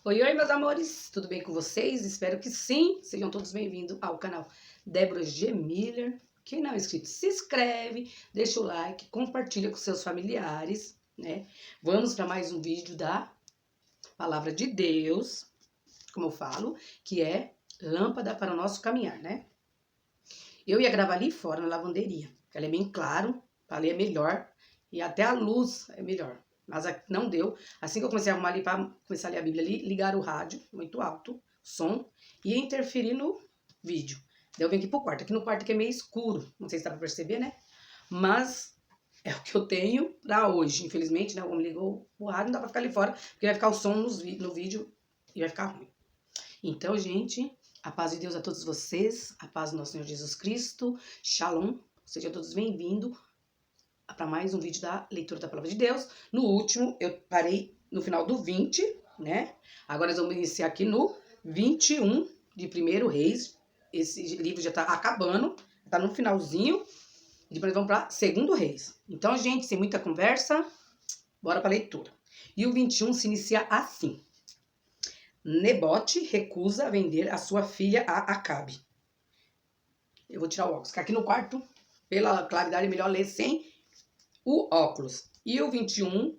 Oi, oi, meus amores, tudo bem com vocês? Espero que sim. Sejam todos bem-vindos ao canal Débora G. Miller. Quem não é inscrito, se inscreve, deixa o like, compartilha com seus familiares, né? Vamos para mais um vídeo da Palavra de Deus, como eu falo, que é lâmpada para o nosso caminhar, né? Eu ia gravar ali fora, na lavanderia, porque ela é bem claro, para ler é melhor, e até a luz é melhor. Mas não deu. Assim que eu comecei a arrumar ali para começar a ler a Bíblia ali, ligaram o rádio, muito alto, som, e interferir no vídeo. Daí eu vim aqui pro quarto. Aqui no quarto que é meio escuro, não sei se dá pra perceber, né? Mas é o que eu tenho pra hoje. Infelizmente, né? O homem ligou o rádio, não dá pra ficar ali fora, porque vai ficar o som no vídeo e vai ficar ruim. Então, gente, a paz de Deus a todos vocês, a paz do nosso Senhor Jesus Cristo, Shalom, sejam todos bem-vindos para mais um vídeo da leitura da Palavra de Deus. No último, eu parei no final do 20, né? Agora nós vamos iniciar aqui no 21 de 1 Reis. Esse livro já tá acabando, tá no finalzinho. Depois nós vamos para 2 Reis. Então, gente, sem muita conversa, bora para a leitura. E o 21 se inicia assim. Nabote recusa vender a sua filha a Acabe. Eu vou tirar o óculos, porque aqui no quarto, pela claridade, é melhor ler sem o óculos. E o 21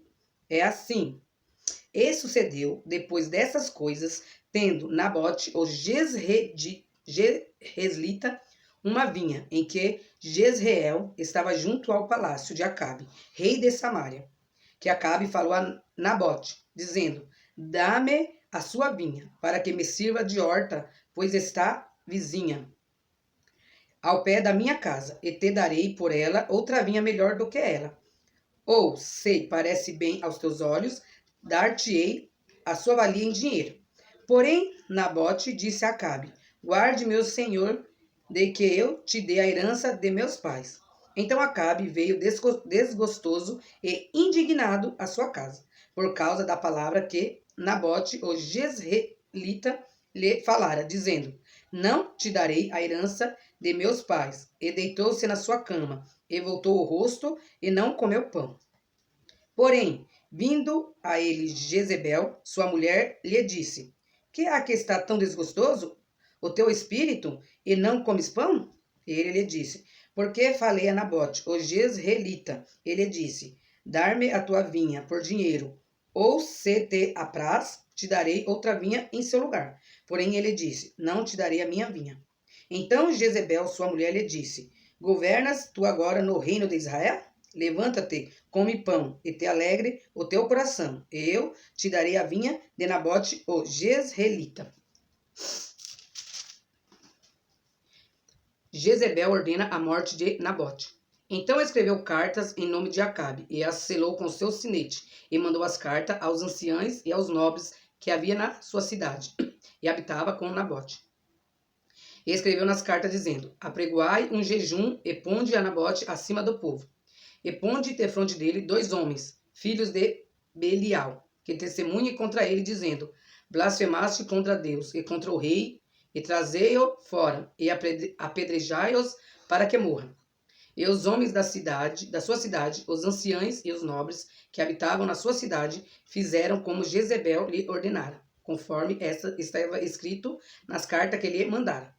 é assim. E sucedeu, depois dessas coisas, tendo Nabote, o Jezreelita, uma vinha, em que Jezreel estava junto ao palácio de Acabe, rei de Samaria, que Acabe falou a Nabote, dizendo, dá-me a sua vinha, para que me sirva de horta, pois está vizinha ao pé da minha casa, e te darei por ela outra vinha melhor do que ela. Ou, se parece bem aos teus olhos, dar-te-ei a sua valia em dinheiro. Porém, Nabote disse a Acabe, guarde, meu senhor, de que eu te dê a herança de meus pais. Então Acabe veio desgostoso e indignado à sua casa, por causa da palavra que Nabote, o Jezreelita, lhe falara, dizendo, não te darei a herança de meus pais. E deitou-se na sua cama, e voltou o rosto, e não comeu pão. Porém, vindo a ele Jezebel, sua mulher, lhe disse, que há que está tão desgostoso o teu espírito, e não comes pão? Ele lhe disse, porque falei a Nabote, o Jezreelita. Ele disse, dar-me a tua vinha por dinheiro, ou se te apraz, te darei outra vinha em seu lugar. Porém ele disse, não te darei a minha vinha. Então Jezebel, sua mulher, lhe disse, governas tu agora no reino de Israel? Levanta-te, come pão, e te alegre o teu coração. Eu te darei a vinha de Nabote, o Jezreelita. Jezebel ordena a morte de Nabote. Então escreveu cartas em nome de Acabe, e as selou com seu sinete, e mandou as cartas aos anciãos e aos nobres que havia na sua cidade, e habitava com Nabote. E escreveu nas cartas dizendo, apregoai um jejum, e ponde a Nabote acima do povo. E ponde defronte dele 2 homens, filhos de Belial, que testemunhem contra ele, dizendo, blasfemaste contra Deus e contra o rei, e trazei-o fora, e apedrejai-os para que morra. E os homens da sua cidade, os anciãos e os nobres que habitavam na sua cidade, fizeram como Jezebel lhe ordenara, conforme estava escrito nas cartas que lhe mandara.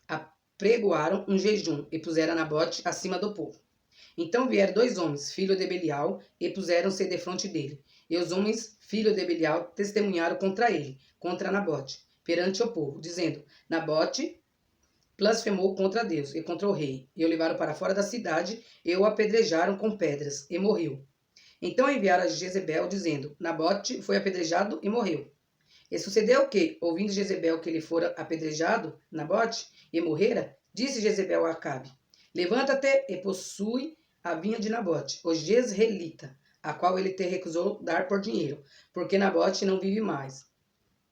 Apregoaram um jejum e puseram Nabote acima do povo. Então vieram 2 homens, filhos de Belial, e puseram-se defronte dele. E os homens, filhos de Belial, testemunharam contra ele, contra Nabote, perante o povo, dizendo, Nabote blasfemou contra Deus e contra o rei, e o levaram para fora da cidade, e o apedrejaram com pedras, e morreu. Então enviaram a Jezebel, dizendo, Nabote foi apedrejado e morreu. E sucedeu que, ouvindo Jezebel que ele fora apedrejado, Nabote, e morrera, disse Jezebel a Acabe, levanta-te e possui a vinha de Nabote, o Jezreelita, a qual ele te recusou dar por dinheiro, porque Nabote não vive mais.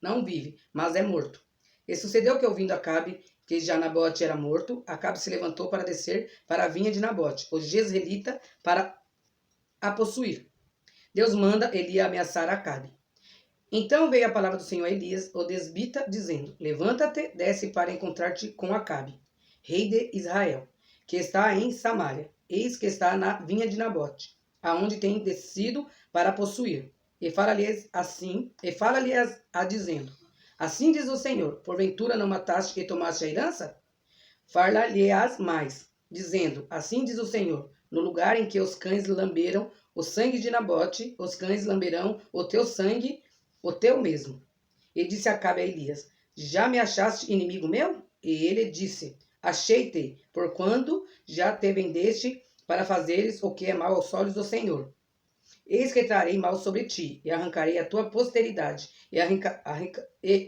Não vive, mas é morto. E sucedeu que, ouvindo Acabe que já Nabote era morto, Acabe se levantou para descer para a vinha de Nabote, o Jezreelita, para a possuir. Deus manda Eli ameaçar Acabe. Então veio a palavra do Senhor a Elias, o desbita, dizendo, levanta-te, desce para encontrar-te com Acabe, rei de Israel, que está em Samaria. Eis que está na vinha de Nabote, aonde tem descido para possuir. e fala-lhe-a dizendo: Assim diz o Senhor, porventura não mataste e tomaste a herança? Far-lhe-ás mais, dizendo: Assim diz o Senhor, no lugar em que os cães lamberam o sangue de Nabote, os cães lamberão o teu sangue, o teu mesmo. E disse Acabe a Elias: Já me achaste inimigo meu? E ele disse: Achei-te, porquanto já te vendeste para fazeres o que é mal aos olhos do Senhor. Eis que trarei mal sobre ti, e arrancarei a tua posteridade, e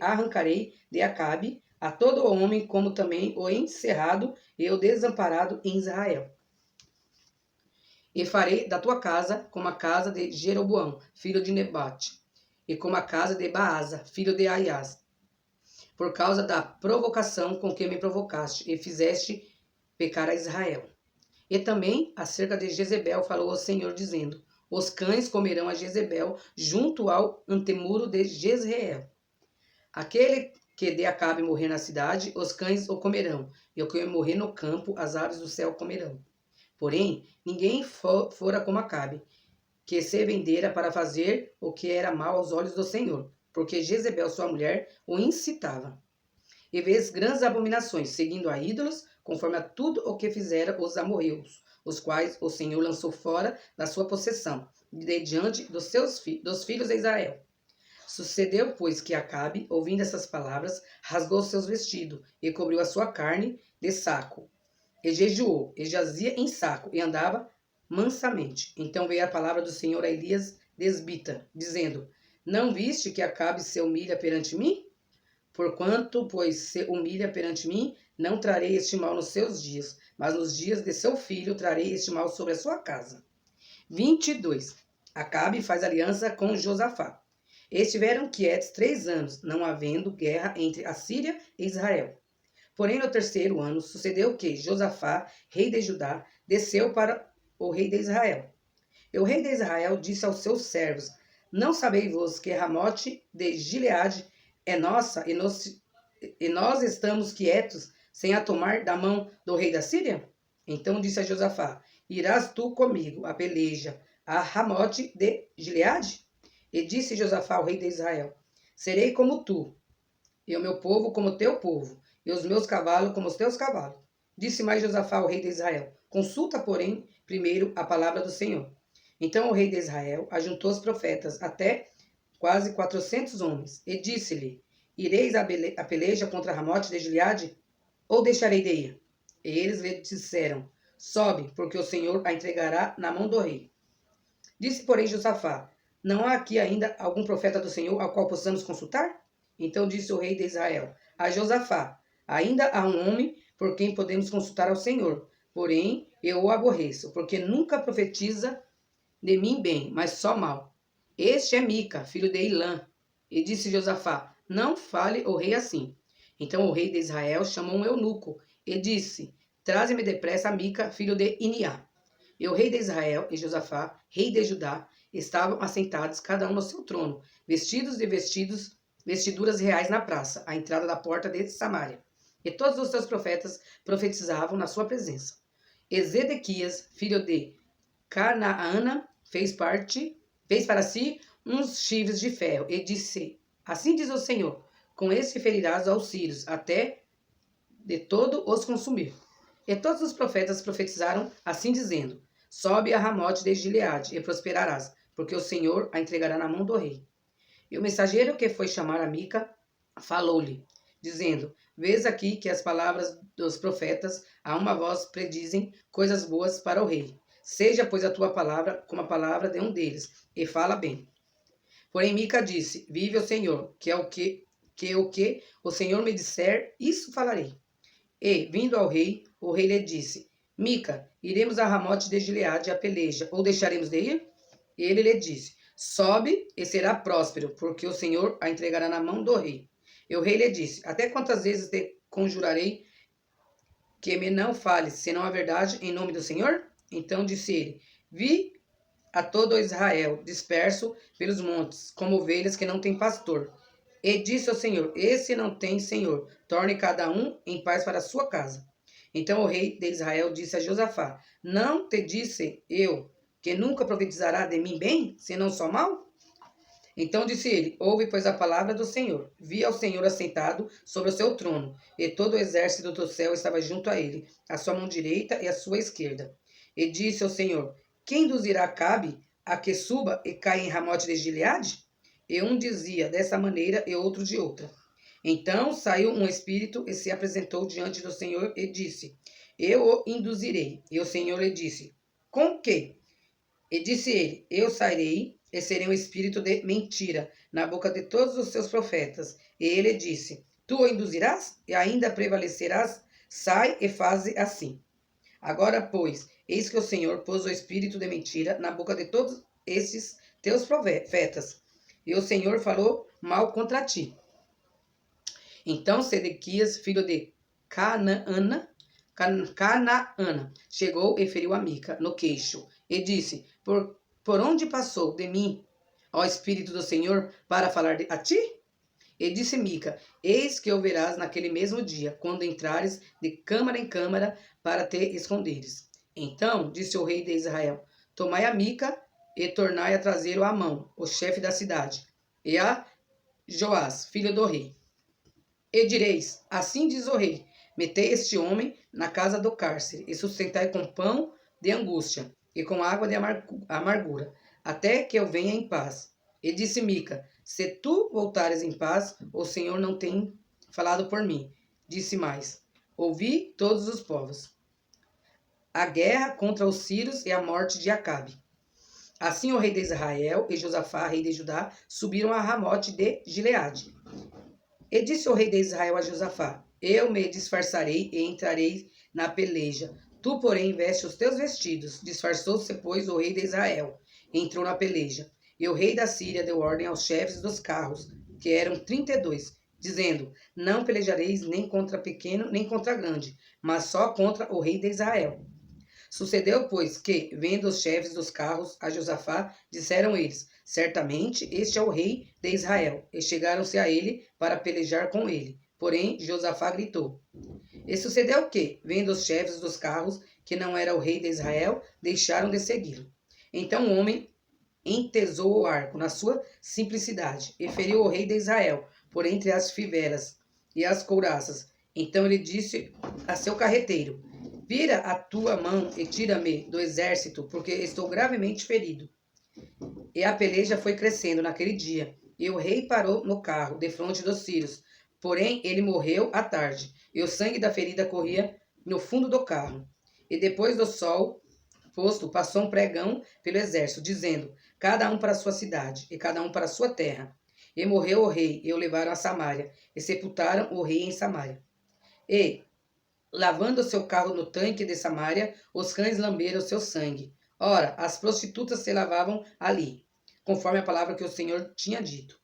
arrancarei de Acabe a todo o homem, como também o encerrado e o desamparado em Israel. E farei da tua casa como a casa de Jeroboão, filho de Nebate, e como a casa de Baasa, filho de Aias, por causa da provocação com que me provocaste, e fizeste pecar a Israel. E também acerca de Jezebel falou o Senhor, dizendo: Os cães comerão a Jezebel junto ao antemuro de Jezreel. Aquele que de Acabe morrer na cidade, os cães o comerão, e o que morrer no campo, as aves do céu comerão. Porém, ninguém fora como Acabe, que se vendera para fazer o que era mal aos olhos do Senhor, porque Jezebel, sua mulher, o incitava. E fez grandes abominações, seguindo a ídolos, conforme a tudo o que fizeram os amorreus, os quais o Senhor lançou fora da sua possessão, de diante dos filhos de Israel. Sucedeu, pois, que Acabe, ouvindo essas palavras, rasgou seus vestidos e cobriu a sua carne de saco. E jejuou, e jazia em saco, e andava mansamente. Então veio a palavra do Senhor a Elias desbita, dizendo: Não viste que Acabe se humilha perante mim? Porquanto, pois, se humilha perante mim, não trarei este mal nos seus dias, mas nos dias de seu filho trarei este mal sobre a sua casa. 22. Acabe faz aliança com Josafá. Estiveram quietos 3 anos, não havendo guerra entre a Síria e Israel. Porém, no 3º ano, sucedeu que Josafá, rei de Judá, desceu para o rei de Israel. E o rei de Israel disse aos seus servos: Não sabeis-vos que Ramote de Gileade é nossa, e nós estamos quietos, sem a tomar da mão do rei da Síria? Então disse a Josafá: Irás tu comigo a peleja a Ramote de Gileade? E disse Josafá ao rei de Israel: Serei como tu, e o meu povo como teu povo, e os meus cavalos como os teus cavalos. Disse mais Josafá ao rei de Israel: Consulta, porém, primeiro a palavra do Senhor. Então o rei de Israel ajuntou os profetas, até quase 400 homens, e disse-lhe: Ireis a peleja contra Ramote de Gileade, ou deixarei de ir? E eles lhe disseram: Sobe, porque o Senhor a entregará na mão do rei. Disse, porém, Josafá: Não há aqui ainda algum profeta do Senhor ao qual possamos consultar? Então disse o rei de Israel a Josafá: Ainda há um homem por quem podemos consultar ao Senhor, porém eu o aborreço, porque nunca profetiza de mim bem, mas só mal. Este é Mica, filho de Ilã. E disse Josafá: Não fale o rei assim. Então o rei de Israel chamou um eunuco e disse: Traze-me depressa a Mica, filho de Iniá. E o rei de Israel e Josafá, rei de Judá, estavam assentados, cada um no seu trono, vestidos de vestiduras reais na praça, à entrada da porta de Samaria. E todos os seus profetas profetizavam na sua presença. E Zedequias, filho de Canaana, fez para si uns chifres de ferro, e disse: Assim diz o Senhor: Com este ferirás aos sírios, até de todo os consumir. E todos os profetas profetizaram assim dizendo: Sobe a Ramote de Gileade, e prosperarás, porque o Senhor a entregará na mão do rei. E o mensageiro que foi chamar a Mica falou-lhe, dizendo: Vês aqui que as palavras dos profetas a uma voz predizem coisas boas para o rei. Seja, pois, a tua palavra como a palavra de um deles, e fala bem. Porém Mica disse: Vive o Senhor, que o que o Senhor me disser, isso falarei. E, vindo ao rei, o rei lhe disse: Mica, iremos a Ramote de Gileade a peleja, ou deixaremos de ir? E ele lhe disse: Sobe e será próspero, porque o Senhor a entregará na mão do rei. E o rei lhe disse: Até quantas vezes te conjurarei que me não fales, senão a verdade, em nome do Senhor? Então disse ele: Vi a todo Israel disperso pelos montes, como ovelhas que não têm pastor. E disse ao Senhor: Esse não tem senhor, torne cada um em paz para a sua casa. Então o rei de Israel disse a Josafá: Não te disse eu que nunca profetizará de mim bem, senão só mal? Então disse ele: ouve, pois, a palavra do Senhor. Vi ao Senhor assentado sobre o seu trono, e todo o exército do céu estava junto a ele, a sua mão direita e a sua esquerda. E disse ao Senhor: quem induzirá Acabe a que suba e caia em Ramote de Gileade? E um dizia dessa maneira e outro de outra. Então saiu um espírito e se apresentou diante do Senhor e disse: eu o induzirei. E o Senhor lhe disse: com que? E disse ele: eu sairei e serei um espírito de mentira na boca de todos os seus profetas. E ele disse: tu o induzirás e ainda prevalecerás? Sai e faze assim. Agora, pois, eis que o Senhor pôs o espírito de mentira na boca de todos esses teus profetas, e o Senhor falou mal contra ti. Então Sedequias, filho de Canaana, chegou e feriu a Mica no queixo, e disse: por onde passou de mim, ó Espírito do Senhor, para falar a ti? E disse Mica: eis que ouvirás naquele mesmo dia, quando entrares de câmara em câmara para te esconderes. Então disse o rei de Israel: tomai a Mica e tornai a trazê-lo a Amão, o chefe da cidade, e a Joás, filho do rei. E direis: assim diz o rei: metei este homem na casa do cárcere, e sustentai com pão de angústia, e com água de amargura, até que eu venha em paz. E disse Mica: se tu voltares em paz, o Senhor não tem falado por mim. Disse mais: ouvi todos os povos. A guerra contra os sírios e a morte de Acabe. Assim o rei de Israel e Josafá, rei de Judá, subiram a Ramote de Gileade. E disse o rei de Israel a Josafá: eu me disfarçarei e entrarei na peleja. Tu, porém, veste os teus vestidos. Disfarçou-se, pois, o rei de Israel. Entrou na peleja. E o rei da Síria deu ordem aos chefes dos carros, que eram 32, dizendo: não pelejareis nem contra pequeno, nem contra grande, mas só contra o rei de Israel. Sucedeu, pois, que, vendo os chefes dos carros a Josafá, disseram eles: certamente este é o rei de Israel. E chegaram-se a ele para pelejar com ele. Porém, Josafá gritou. E sucedeu que, vendo os chefes dos carros que não era o rei de Israel, deixaram de segui-lo. Então o homem entesou o arco na sua simplicidade e feriu o rei de Israel por entre as fivelas e as couraças. Então ele disse a seu carreteiro: vira a tua mão e tira-me do exército, porque estou gravemente ferido. E a peleja foi crescendo naquele dia, e o rei parou no carro, defronte dos sírios. Porém, ele morreu à tarde, e o sangue da ferida corria no fundo do carro. E depois do sol posto, passou um pregão pelo exército, dizendo: cada um para a sua cidade, e cada um para a sua terra. E morreu o rei, e o levaram a Samaria, e sepultaram o rei em Samaria. E, lavando seu carro no tanque de Samaria, os cães lamberam seu sangue. Ora, as prostitutas se lavavam ali, conforme a palavra que o Senhor tinha dito.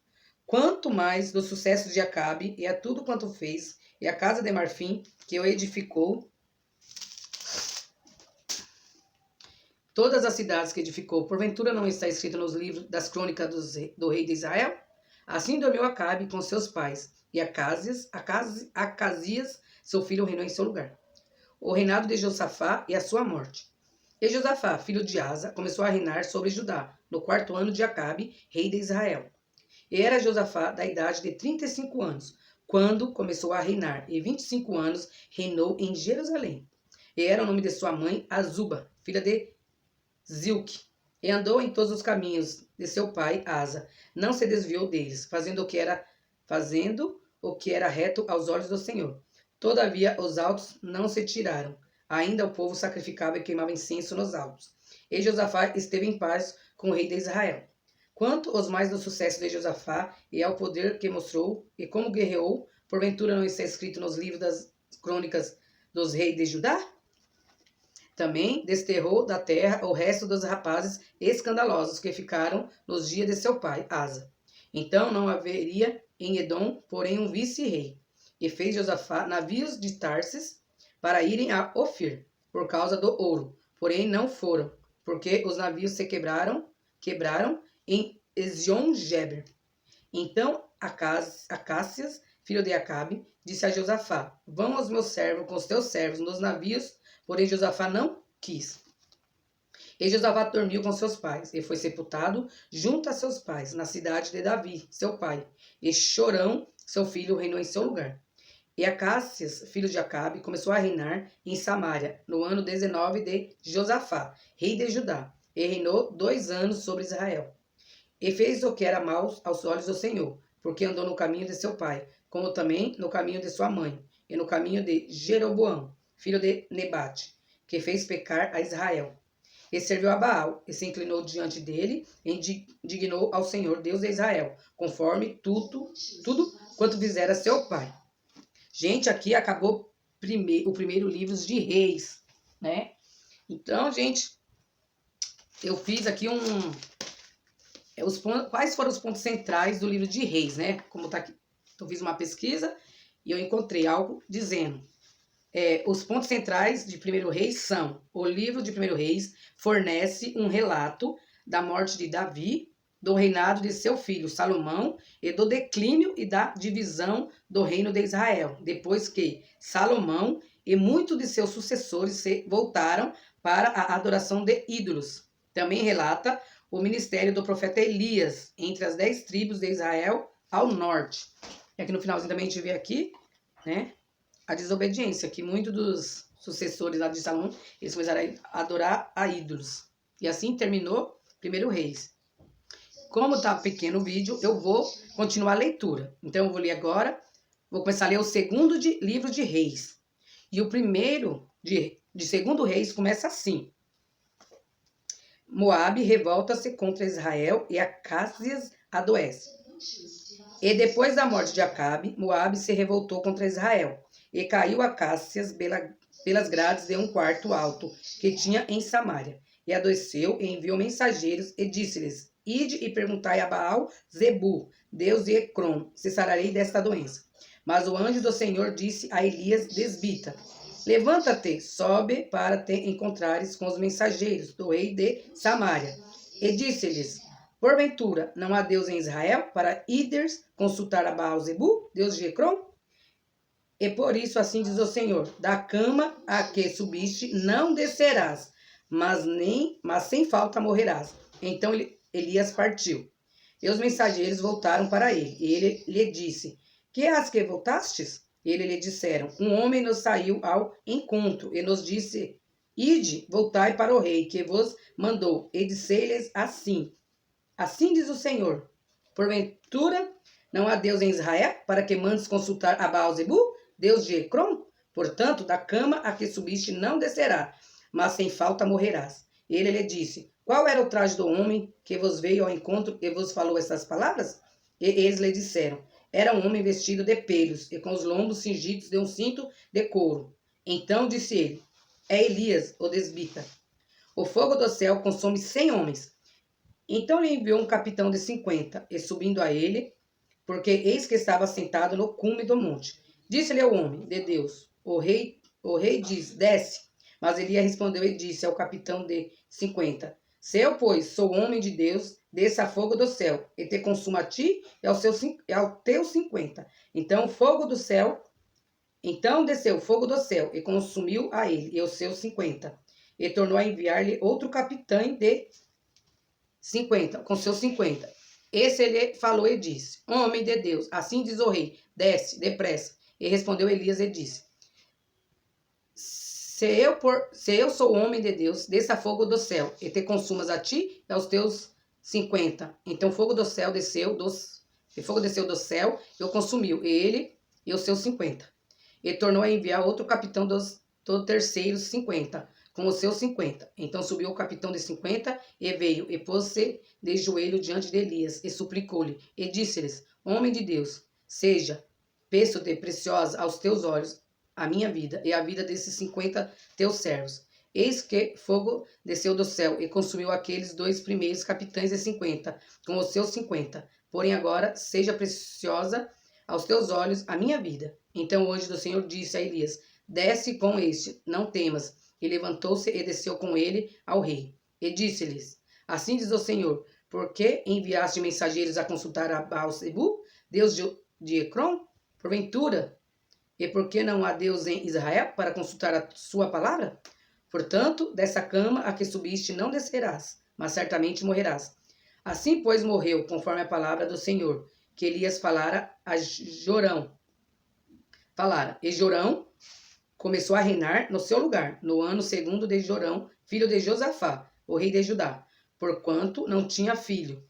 Quanto mais do sucesso de Acabe, e a tudo quanto fez, e a casa de marfim que o edificou, todas as cidades que edificou, porventura não está escrito nos livros das crônicas do rei de Israel? Assim dormiu Acabe com seus pais, e Acasias, seu filho, reinou em seu lugar. O reinado de Josafá e a sua morte. E Josafá, filho de Asa, começou a reinar sobre Judá, no 4º ano de Acabe, rei de Israel. E era Josafá da idade de 35 anos, quando começou a reinar, e 25 anos reinou em Jerusalém. E era o nome de sua mãe Azuba, filha de Zilque. E andou em todos os caminhos de seu pai Asa, não se desviou deles, fazendo o que era reto aos olhos do Senhor. Todavia os altos não se tiraram. Ainda o povo sacrificava e queimava incenso nos altos. E Josafá esteve em paz com o rei de Israel. Quanto aos mais do sucesso de Josafá e ao poder que mostrou e como guerreou, porventura não está escrito nos livros das crônicas dos reis de Judá? Também desterrou da terra o resto dos rapazes escandalosos que ficaram nos dias de seu pai, Asa. Então não haveria em Edom, porém, um vice-rei. E fez Josafá navios de Tarsis para irem a Ofir, por causa do ouro. Porém não foram, porque os navios se quebraram em Ezion-Geber. Então Acácias, filho de Acabe, disse a Josafá: vão os meus servos com os teus servos nos navios. Porém Josafá não quis. E Josafá dormiu com seus pais, e foi sepultado junto a seus pais, na cidade de Davi, seu pai. E Chorão, seu filho, reinou em seu lugar. E Acácias, filho de Acabe, começou a reinar em Samaria, no ano 19 de Josafá, rei de Judá, e reinou 2 anos sobre Israel. E fez o que era mau aos olhos do Senhor, porque andou no caminho de seu pai, como também no caminho de sua mãe, e no caminho de Jeroboão, filho de Nebate, que fez pecar a Israel. E serviu a Baal, e se inclinou diante dele, e indignou ao Senhor, Deus de Israel, conforme tudo quanto fizera seu pai. Gente, aqui acabou o primeiro livro de Reis, né? Então, gente, eu fiz aqui quais foram os pontos centrais do livro de Reis, né? Como tá aqui, eu fiz uma pesquisa e eu encontrei algo dizendo. Os pontos centrais de Primeiro Reis são: o livro de Primeiro Reis fornece um relato da morte de Davi, do reinado de seu filho Salomão e do declínio e da divisão do reino de Israel, depois que Salomão e muitos de seus sucessores se voltaram para a adoração de ídolos. Também relata o ministério do profeta Elias entre as 10 tribos de Israel ao norte. E aqui no finalzinho também a gente vê aqui, né, a desobediência, que muitos dos sucessores lá de Salomão, eles começaram a adorar a ídolos. E assim terminou Primeiro Reis. Como tá pequeno o vídeo, eu vou continuar a leitura. Então eu vou ler agora, vou começar a ler o segundo livro de Reis. E o primeiro de segundo Reis começa assim: Moabe revolta-se contra Israel e Acácias adoece. E depois da morte de Acabe, Moabe se revoltou contra Israel, e caiu Acácias pelas grades de um quarto alto que tinha em Samaria. E adoeceu e enviou mensageiros e disse-lhes: Ide e perguntai a Baal Zebu, Deus de Ecrom, se sararei desta doença. Mas o anjo do Senhor disse a Elias desbita: Levanta-te, sobe para te encontrares com os mensageiros do rei de Samaria. E disse-lhes: Porventura, não há Deus em Israel para ides consultar a Baal Zebu, Deus de Ecrom? E por isso assim diz o Senhor: da cama a que subiste não descerás, mas sem falta morrerás. Então Elias partiu. E os mensageiros voltaram para ele. E ele lhe disse: Que és que voltastes? E ele lhe disseram: Um homem nos saiu ao encontro e nos disse: Ide, voltai para o rei que vos mandou. E disse-lhes assim: Assim diz o Senhor: Porventura não há Deus em Israel para que mandes consultar a Baal Zebu, Deus de Ecrom? Portanto, da cama a que subiste não descerá, mas sem falta morrerás. E ele lhe disse: Qual era o traje do homem que vos veio ao encontro e vos falou essas palavras? E eles lhe disseram: Era um homem vestido de pelos e com os lombos cingidos de um cinto de couro. Então disse ele: É Elias, o desbita. O fogo do céu consome 100 homens. Então lhe enviou um capitão de 50, e subindo a ele, porque eis que estava sentado no cume do monte. Disse-lhe ao homem de Deus: O rei diz: Desce. Mas Elias respondeu e disse ao capitão de 50: Se eu, pois, sou homem de Deus, desça fogo do céu, e te consuma a ti e ao teu 50. Então desceu fogo do céu, e consumiu a ele e aos seus 50. E tornou a enviar-lhe outro capitão de 50, com seus 50. Esse ele falou e disse: Homem de Deus, assim diz o rei: Desce, depressa. E respondeu Elias e disse: Se eu sou homem de Deus, desça fogo do céu, e te consumas a ti e aos teus 50. Então fogo do céu desceu do céu e o consumiu, ele e os seus 50. E tornou a enviar outro capitão do terceiro 50, com os seus 50. Então subiu o capitão de 50 e veio, e pôs-se de joelho diante de Elias, e suplicou-lhe, e disse-lhes: Homem de Deus, seja peço-te preciosa aos teus olhos a minha vida e a vida desses 50 teus servos. Eis que fogo desceu do céu e consumiu aqueles 2 primeiros capitães de 50, com os seus 50. Porém agora seja preciosa aos teus olhos a minha vida. Então o anjo do Senhor disse a Elias: Desce com este, não temas. E levantou-se e desceu com ele ao rei. E disse-lhes: Assim diz o Senhor: Por que enviaste mensageiros a consultar a Baal-Zebu, Deus de Ecrom? Porventura, e por que não há Deus em Israel para consultar a sua palavra? Portanto, dessa cama a que subiste não descerás, mas certamente morrerás. Assim, pois, morreu, conforme a palavra do Senhor, que Elias falara a Jorão. E Jorão começou a reinar no seu lugar, no ano segundo de Jorão, filho de Josafá, o rei de Judá, porquanto não tinha filho.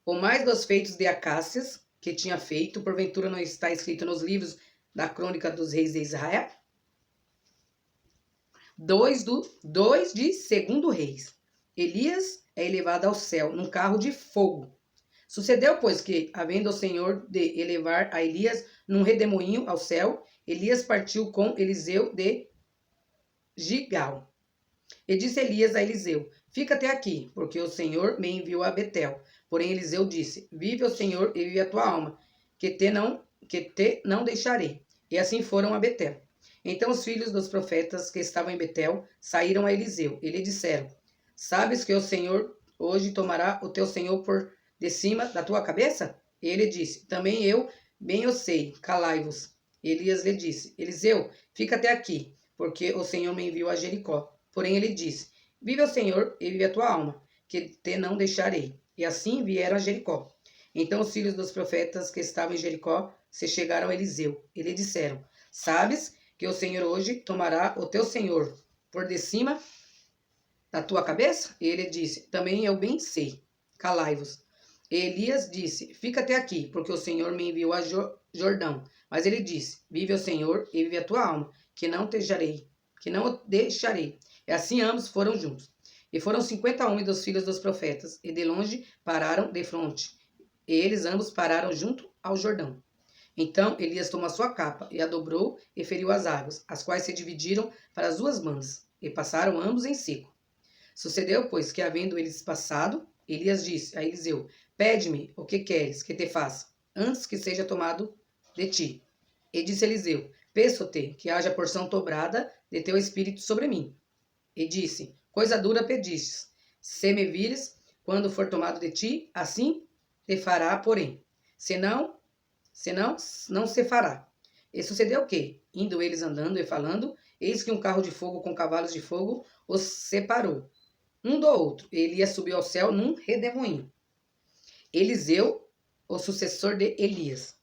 O mais dos feitos de Acácias, que tinha feito, porventura não está escrito nos livros da crônica dos reis de Israel? 2 de segundo Reis. Elias é elevado ao céu num carro de fogo. Sucedeu, pois, que, havendo o Senhor de elevar a Elias num redemoinho ao céu, Elias partiu com Eliseu de Gigal. E disse Elias a Eliseu: Fica até aqui, porque o Senhor me enviou a Betel. Porém Eliseu disse: Vive o Senhor e vive a tua alma, que te não deixarei. E assim foram a Betel. Então os filhos dos profetas que estavam em Betel saíram a Eliseu e lhe disseram: Sabes que o Senhor hoje tomará o teu senhor por de cima da tua cabeça? E ele disse: Também eu bem o sei, calai-vos. Elias lhe disse: Eliseu, fica até aqui, porque o Senhor me enviou a Jericó. Porém ele disse: Vive o Senhor e vive a tua alma, que te não deixarei. E assim vieram a Jericó. Então os filhos dos profetas que estavam em Jericó se chegaram a Eliseu e lhe disseram: Sabes que o Senhor hoje tomará o teu senhor por de cima da tua cabeça? E ele disse: Também eu bem sei, calai-vos. E Elias disse: Fica até aqui, porque o Senhor me enviou a Jordão. Mas ele disse: Vive o Senhor e vive a tua alma, que não o deixarei. E assim ambos foram juntos. E foram 50 homens dos filhos dos profetas, e de longe pararam de fronte. E eles ambos pararam junto ao Jordão. Então Elias tomou a sua capa, e a dobrou, e feriu as águas, as quais se dividiram para as duas bandas, e passaram ambos em seco. Sucedeu, pois, que havendo eles passado, Elias disse a Eliseu: Pede-me o que queres que te faça, antes que seja tomado de ti. E disse Eliseu: Peço-te que haja porção dobrada de teu espírito sobre mim. E disse: Coisa dura pedistes. Se me vires, quando for tomado de ti, assim te fará, porém. Senão, não se fará. E sucedeu que, indo eles andando e falando, eis que um carro de fogo com cavalos de fogo os separou, um do outro. E Elias subiu ao céu num redemoinho. Eliseu, o sucessor de Elias.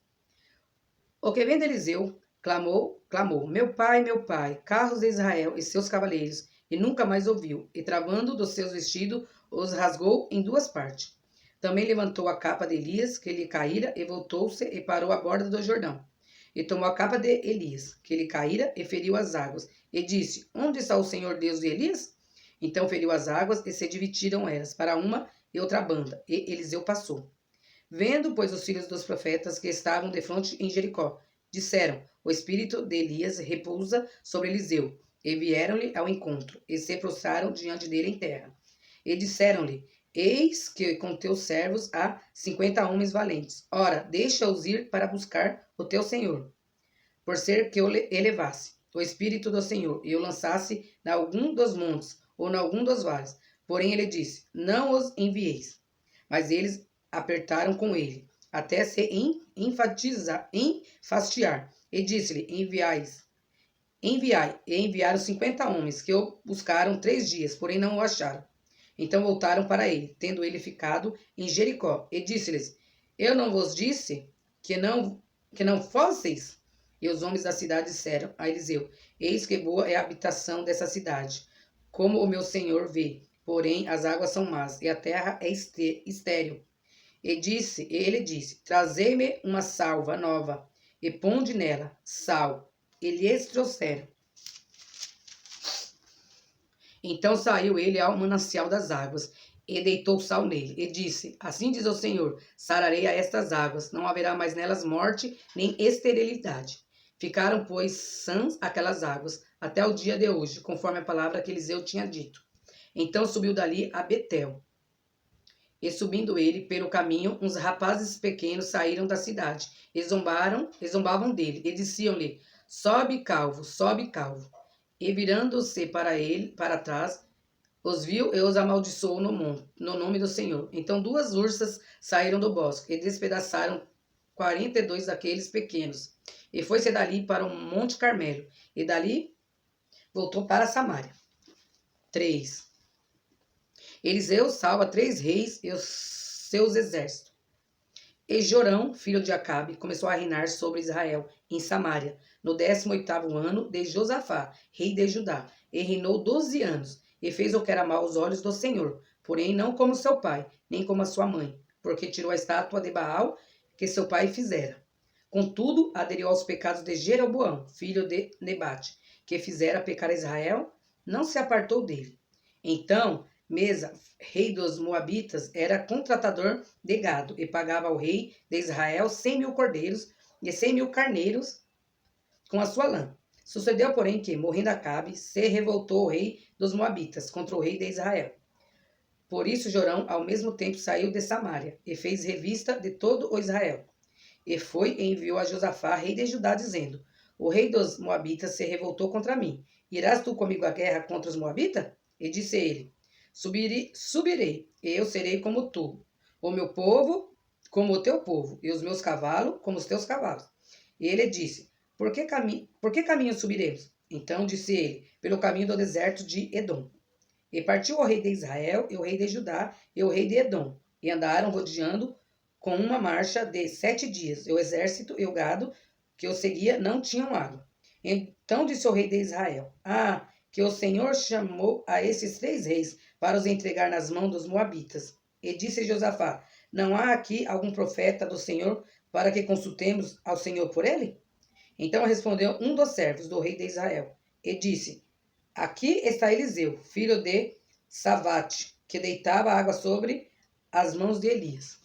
O que vendo Eliseu, clamou, meu pai, carros de Israel e seus cavaleiros, e nunca mais ouviu, e travando dos seus vestidos, os rasgou em duas partes. Também levantou a capa de Elias, que lhe caíra, e voltou-se e parou à borda do Jordão. E tomou a capa de Elias, que lhe caíra, e feriu as águas, e disse: Onde está o Senhor Deus de Elias? Então feriu as águas, e se dividiram elas para uma e outra banda, e Eliseu passou. Vendo, pois, os filhos dos profetas que estavam de frente em Jericó, disseram: O espírito de Elias repousa sobre Eliseu. E vieram-lhe ao encontro, e se prostraram diante dele em terra. E disseram-lhe: Eis que com teus servos há 50 homens valentes. Ora, deixa-os ir para buscar o teu senhor, por ser que o elevasse o espírito do Senhor, e o lançasse em algum dos montes, ou em algum dos vales. Porém ele disse: Não os envieis. Mas eles apertaram com ele, até se enfastiar. E disse-lhe: Enviai. E enviaram 50 homens, que o buscaram 3 dias, porém não o acharam. Então voltaram para ele, tendo ele ficado em Jericó. E disse-lhes: Eu não vos disse que não fosseis? E os homens da cidade disseram a Eliseu: Eis que boa é a habitação dessa cidade, como o meu senhor vê. Porém as águas são más, e a terra é estéril. E ele disse: Trazei-me uma salva nova, e ponde nela sal. E lhes trouxeram. Então saiu ele ao manancial das águas, e deitou sal nele, e disse: Assim diz o Senhor: Sararei a estas águas, não haverá mais nelas morte, nem esterilidade. Ficaram, pois, sãs aquelas águas, até o dia de hoje, conforme a palavra que Eliseu tinha dito. Então subiu dali a Betel. E subindo ele pelo caminho, uns rapazes pequenos saíram da cidade, e zombavam dele, e diziam-lhe: Sobe, calvo, sobe, calvo. E virando-se para trás, os viu e os amaldiçoou no nome do Senhor. Então 2 ursas saíram do bosque, e despedaçaram 42 daqueles pequenos. E foi-se dali para o Monte Carmelo, e dali voltou para Samaria. 3. Eliseu salva 3 reis e os seus exércitos. E Jorão, filho de Acabe, começou a reinar sobre Israel, em Samaria, no 18º ano de Josafá, rei de Judá, e reinou 12 anos, e fez o que era mal aos olhos do Senhor, porém não como seu pai, nem como a sua mãe, porque tirou a estátua de Baal que seu pai fizera. Contudo, aderiu aos pecados de Jeroboão, filho de Nebate, que fizera pecar Israel, não se apartou dele. Então, Mesa, rei dos Moabitas, era contratador de gado e pagava ao rei de Israel 100.000 cordeiros e 100.000 carneiros com a sua lã. Sucedeu, porém, que, morrendo Acabe, se revoltou o rei dos Moabitas contra o rei de Israel. Por isso, Jorão, ao mesmo tempo, saiu de Samaria e fez revista de todo o Israel. E foi e enviou a Josafá, rei de Judá, dizendo: O rei dos Moabitas se revoltou contra mim. Irás tu comigo à guerra contra os Moabitas? E disse ele: Subirei, e eu serei como tu, o meu povo como o teu povo, e os meus cavalos como os teus cavalos. E ele disse: Por que caminho subiremos? Então disse ele: Pelo caminho do deserto de Edom. E partiu o rei de Israel, e o rei de Judá, e o rei de Edom, e andaram rodeando com uma marcha de 7 dias. E o exército e o gado que o seguia não tinham água. Então disse o rei de Israel: que o Senhor chamou a esses 3 reis para os entregar nas mãos dos moabitas. E disse Josafá: Não há aqui algum profeta do Senhor para que consultemos ao Senhor por ele? Então respondeu um dos servos do rei de Israel e disse: Aqui está Eliseu, filho de Safate, que deitava água sobre as mãos de Elias.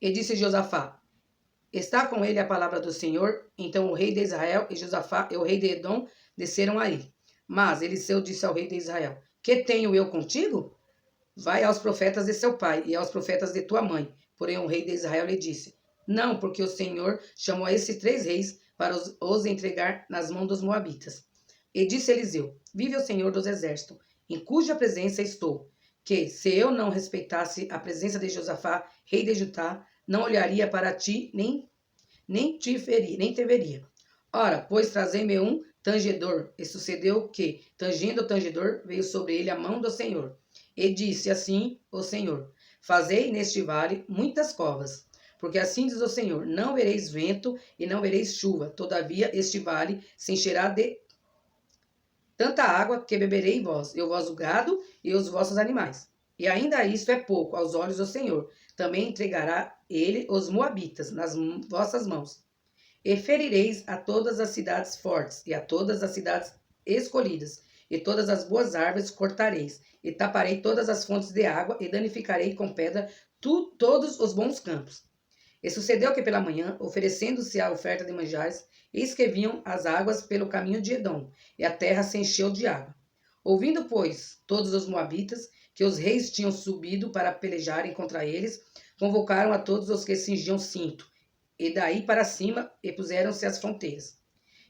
E disse Josafá: Está com ele a palavra do Senhor? Então o rei de Israel e Josafá e o rei de Edom desceram a ele. Mas Eliseu disse ao rei de Israel: Que tenho eu contigo? Vai aos profetas de seu pai e aos profetas de tua mãe. Porém o rei de Israel lhe disse: Não, porque o Senhor chamou a esses 3 reis para os entregar nas mãos dos moabitas. E disse Eliseu: Vive o Senhor dos exércitos, em cuja presença estou, que, se eu não respeitasse a presença de Josafá, rei de Judá, não olharia para ti, nem te veria. Ora, pois trazei-me um tangedor. E sucedeu que, tangendo o tangedor, veio sobre ele a mão do Senhor. E disse assim o Senhor: Fazei neste vale muitas covas. Porque assim diz o Senhor: Não vereis vento e não vereis chuva. Todavia este vale se encherá de tanta água que beberei vós, e o vosso gado e os vossos animais. E ainda isto é pouco aos olhos do Senhor. Também entregará ele os moabitas nas vossas mãos. E ferireis a todas as cidades fortes, e a todas as cidades escolhidas, e todas as boas árvores cortareis, e taparei todas as fontes de água, e danificarei com pedra todos os bons campos. E sucedeu que pela manhã, oferecendo-se a oferta de manjares, eis que vinham as águas pelo caminho de Edom, e a terra se encheu de água. Ouvindo, pois, todos os moabitas, que os reis tinham subido para pelejarem contra eles, convocaram a todos os que cingiam cinto, e daí para cima, e puseram-se às fronteiras.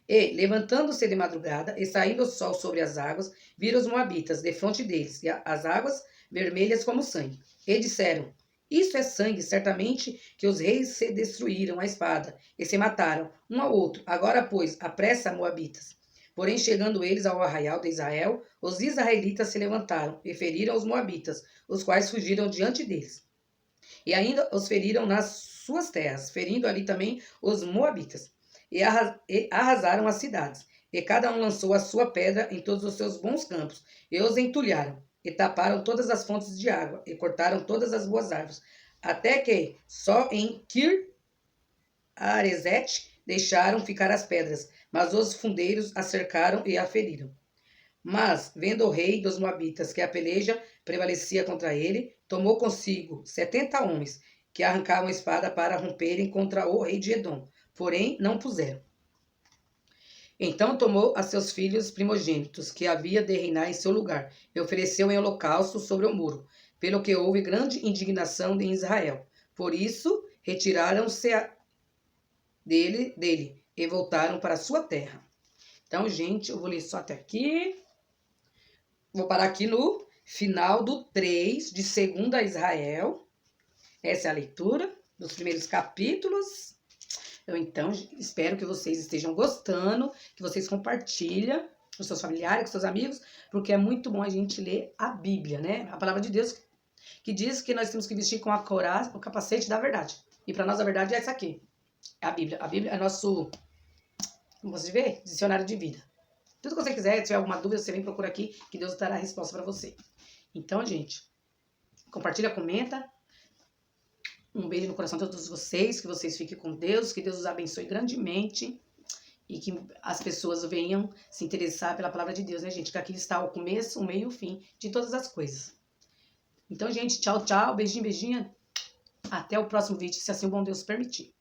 E, levantando-se de madrugada, e saindo o sol sobre as águas, viram os moabitas defronte deles, e as águas vermelhas como sangue. E disseram: Isto é sangue, certamente que os reis se destruíram à espada, e se mataram um ao outro. Agora, pois, apressa, moabitas. Porém, chegando eles ao arraial de Israel, os israelitas se levantaram e feriram os moabitas, os quais fugiram diante deles. E ainda os feriram nas suas terras, ferindo ali também os moabitas. E arrasaram as cidades. E cada um lançou a sua pedra em todos os seus bons campos, e os entulharam, e taparam todas as fontes de água, e cortaram todas as boas árvores, até que só em Kir-Aresete deixaram ficar as pedras, mas os fundeiros a cercaram e a feriram. Mas, vendo o rei dos Moabitas que a peleja prevalecia contra ele, tomou consigo 70 homens, que arrancavam a espada para romperem contra o rei de Edom, porém não puseram. Então tomou a seus filhos primogênitos, que havia de reinar em seu lugar, e ofereceu em holocausto sobre o muro, pelo que houve grande indignação em Israel. Por isso, retiraram-se dele e voltaram para a sua terra. Então, gente, eu vou ler só até aqui. Vou parar aqui no final do 3 de 2 Israel. Essa é a leitura dos primeiros capítulos. Eu, então, espero que vocês estejam gostando, que vocês compartilhem com seus familiares, com seus amigos, porque é muito bom a gente ler a Bíblia, né? A palavra de Deus que diz que nós temos que vestir com a couraça, o capacete da verdade. E para nós a verdade é essa aqui, é a Bíblia. A Bíblia é nosso, como você vê, dicionário de vida. Tudo que você quiser, se tiver alguma dúvida, você vem procurar aqui, que Deus dará a resposta para você. Então, gente, compartilha, comenta. Um beijo no coração de todos vocês, que vocês fiquem com Deus, que Deus os abençoe grandemente e que as pessoas venham se interessar pela palavra de Deus, né, gente? Que aqui está o começo, o meio e o fim de todas as coisas. Então, gente, tchau, tchau, beijinho, beijinha. Até o próximo vídeo, se assim o bom Deus permitir.